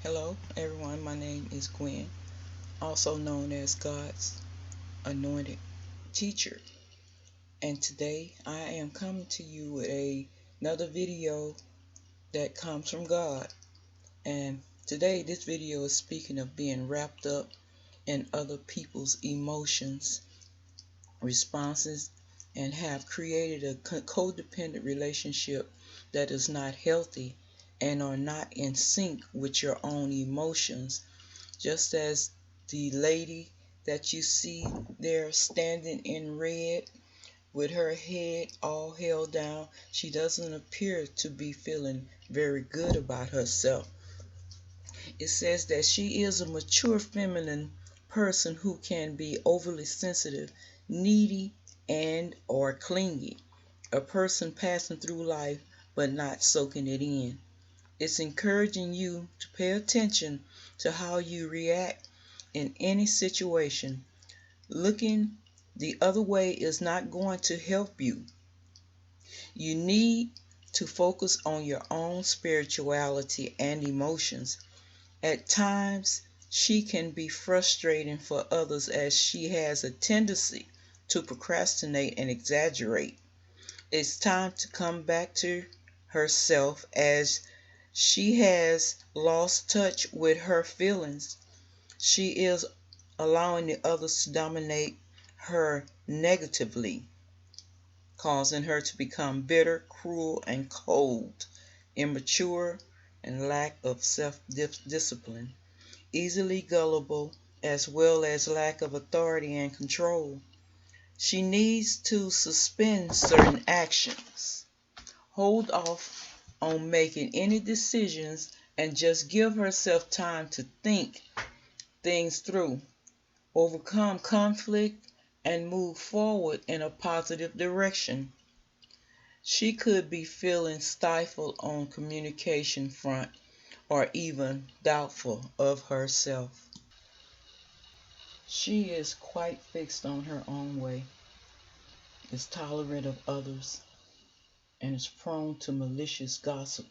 Hello, everyone. My name is Gwen, also known as God's anointed teacher. And today I am coming to you with another video that comes from God. And today this video is speaking of being wrapped up in other people's emotions, responses, and have created a codependent relationship that is not healthy and are not in sync with your own emotions. Just as the lady that you see there standing in red with her head all held down, she doesn't appear to be feeling very good about herself. It says that she is a mature feminine person who can be overly sensitive, needy, and or clingy. A person passing through life but not soaking it in. It's encouraging you to pay attention to how you react in any situation. Looking the other way is not going to help you. You need to focus on your own spirituality and emotions. At times, she can be frustrating for others as she has a tendency to procrastinate and exaggerate. It's time to come back to herself as she has lost touch with her feelings. She is allowing the others to dominate her negatively, causing her to become bitter, cruel, and cold, immature, and lack of self-discipline, easily gullible, as well as lack of authority and control. She needs to suspend certain actions, hold off on making any decisions, and just give herself time to think things through, overcome conflict, and move forward in a positive direction. She could be feeling stifled on communication front or even doubtful of herself. She is quite fixed on her own way, is tolerant of others, and is prone to malicious gossip,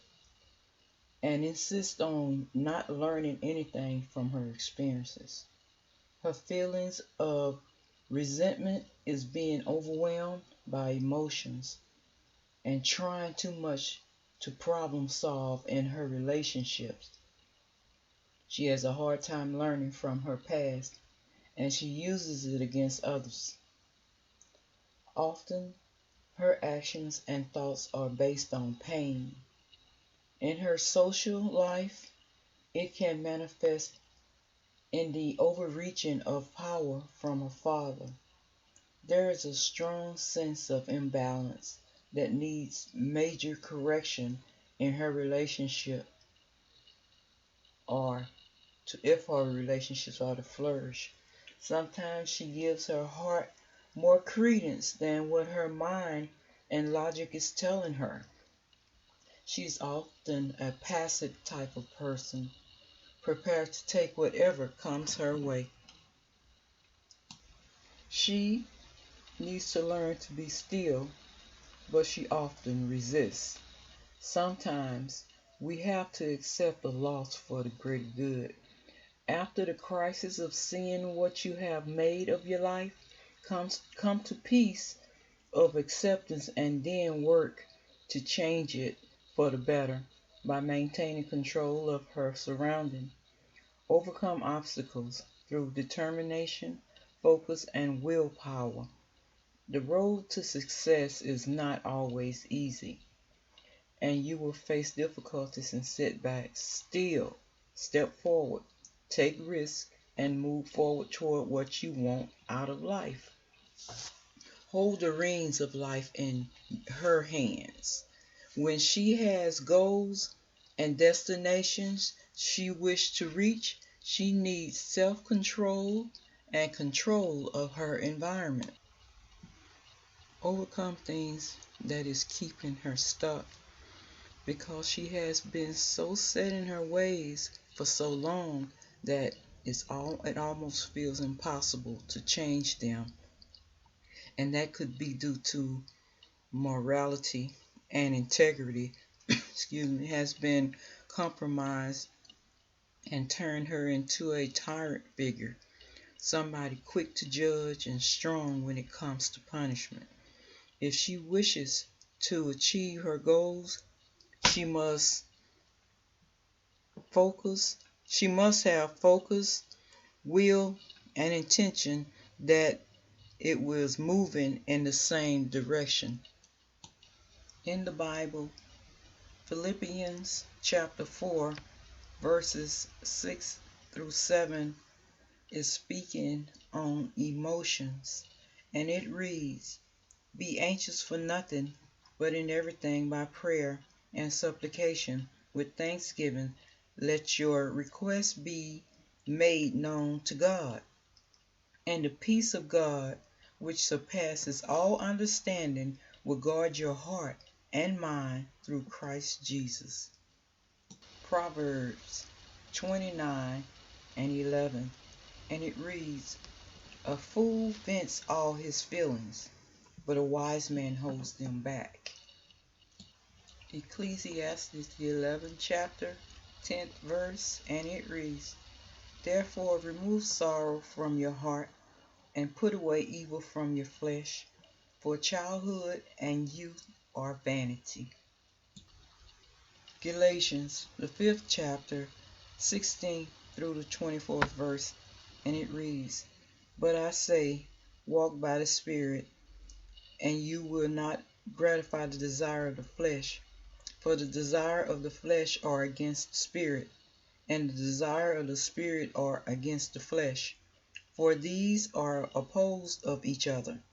and insists on not learning anything from her experiences. Her feelings of resentment is being overwhelmed by emotions and trying too much to problem solve in her relationships. She has a hard time learning from her past and she uses it against others. Often, her actions and thoughts are based on pain. In her social life, it can manifest in the overreaching of power from her father. There is a strong sense of imbalance that needs major correction in her relationship or if her relationships are to flourish. Sometimes she gives her heart more credence than what her mind and logic is telling her. She's often a passive type of person, prepared to take whatever comes her way. She needs to learn to be still, but she often resists. Sometimes we have to accept the loss for the greater good. After the crisis of seeing what you have made of your life, come to peace of acceptance and then work to change it for the better by maintaining control of her surroundings. Overcome obstacles through determination, focus, and willpower. The road to success is not always easy, and you will face difficulties and setbacks. Still, step forward, take risks, and move forward toward what you want out of life. Hold the reins of life in her hands. When she has goals and destinations she wishes to reach, she needs self-control and control of her environment. Overcome things that is keeping her stuck because she has been so set in her ways for so long that it almost feels impossible to change them. And that could be due to morality and integrity excuse me, has been compromised and turn her into a tyrant figure, somebody quick to judge and strong when it comes to punishment. If she wishes to achieve her goals, she must focus. She must have focus, will, and intention that it was moving in the same direction. In the Bible, Philippians chapter 4, verses 6 through 7 is speaking on emotions, and it reads, "Be anxious for nothing, but in everything by prayer and supplication with thanksgiving, let your requests be made known to God. And the peace of God, which surpasses all understanding, will guard your heart and mind through Christ Jesus." Proverbs 29 and 11, and it reads, "A fool vents all his feelings, but a wise man holds them back." Ecclesiastes, the 11th chapter, 10th verse, and it reads, "Therefore remove sorrow from your heart, and put away evil from your flesh, for childhood and youth are vanity." Galatians, the 5th chapter, 16th through the 24th verse, and it reads, "But I say, walk by the Spirit, and you will not gratify the desire of the flesh. For the desire of the flesh are against the Spirit, and the desire of the Spirit are against the flesh. For these are opposed of each other,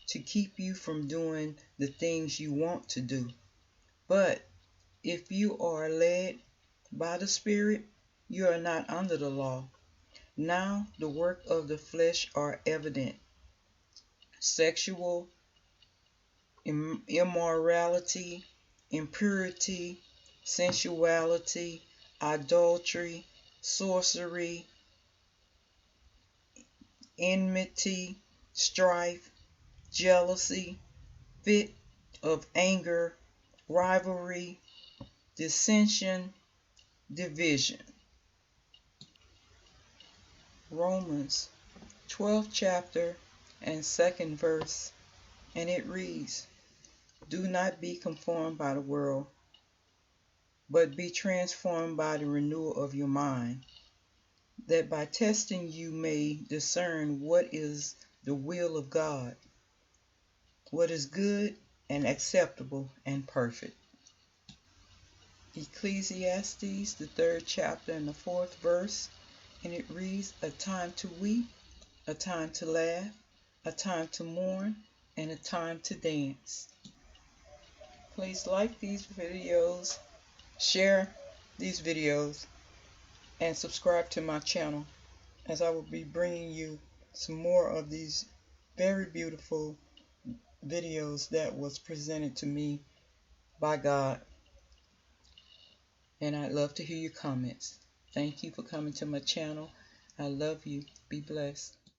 to keep you from doing the things you want to do. But if you are led by the Spirit, you are not under the law. Now the work of the flesh are evident: sexual immorality, impurity, sensuality, adultery, sorcery, enmity, strife, jealousy, fit of anger, rivalry, dissension, division." Romans 12th chapter and 2nd verse, and it reads, "Do not be conformed by the world, but be transformed by the renewal of your mind, that by testing you may discern what is the will of God, what is good and acceptable and perfect." Ecclesiastes, the 3rd chapter and the 4th verse, and it reads, "A time to weep, a time to laugh, a time to mourn, and a time to dance." Please like these videos, share these videos, and subscribe to my channel, as I will be bringing you some more of these very beautiful videos that was presented to me by God. And I'd love to hear your comments. Thank you for coming to my channel. I love you. Be blessed.